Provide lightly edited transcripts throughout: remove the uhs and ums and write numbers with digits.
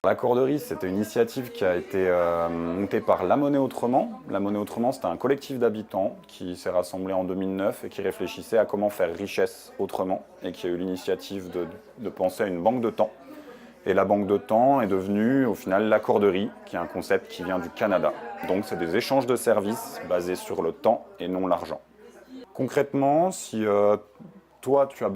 La corderie, c'était une initiative qui a été montée par La Monnaie Autrement. La Monnaie Autrement, c'était un collectif d'habitants qui s'est rassemblé en 2009 et qui réfléchissait à comment faire richesse autrement et qui a eu l'initiative de penser à une banque de temps. Et la banque de temps est devenue au final la corderie, qui est un concept qui vient du Canada. Donc c'est des échanges de services basés sur le temps et non l'argent. Concrètement, si toi tu as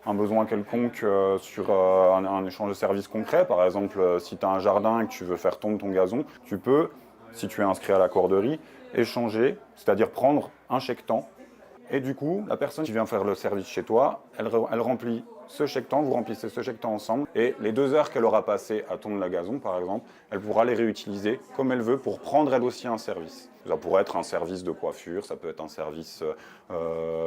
un besoin quelconque sur un échange de services concret, par exemple si tu as un jardin et que tu veux faire tondre ton gazon, tu peux, si tu es inscrit à la corderie, échanger, c'est-à-dire prendre un chèque-temps. Et du coup, la personne qui vient faire le service chez toi, elle remplit ce chèque-temps, vous remplissez ce chèque-temps ensemble, et les 2 heures qu'elle aura passées à tondre le gazon, par exemple, elle pourra les réutiliser comme elle veut pour prendre elle aussi un service. Ça pourrait être un service de coiffure, ça peut être un service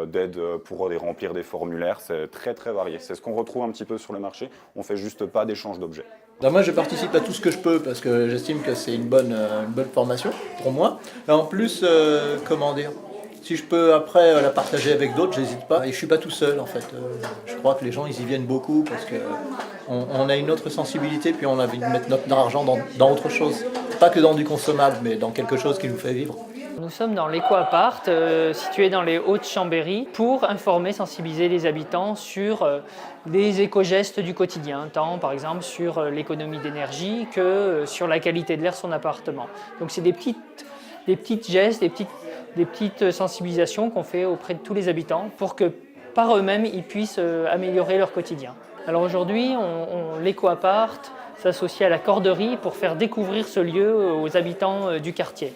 d'aide pour remplir des formulaires, c'est très très varié. C'est ce qu'on retrouve un petit peu sur le marché, on ne fait juste pas d'échange d'objets. Ben moi je participe à tout ce que je peux parce que j'estime que c'est une bonne formation pour moi. Et en plus, comment dire, si je peux après la partager avec d'autres, j'hésite pas. Et je suis pas tout seul en fait. Je crois que les gens ils y viennent beaucoup parce que on a une autre sensibilité puis on a envie de mettre notre argent dans autre chose. Pas que dans du consommable mais dans quelque chose qui nous fait vivre. Nous sommes dans l'éco-appart, situé dans les Hauts-de-Chambéry, pour informer, sensibiliser les habitants sur des éco-gestes du quotidien, tant par exemple sur l'économie d'énergie que sur la qualité de l'air de son appartement. Donc c'est des petits gestes, des petites sensibilisations qu'on fait auprès de tous les habitants pour que par eux-mêmes ils puissent améliorer leur quotidien. Alors aujourd'hui, l'éco-appart s'associe à la corderie pour faire découvrir ce lieu aux habitants du quartier.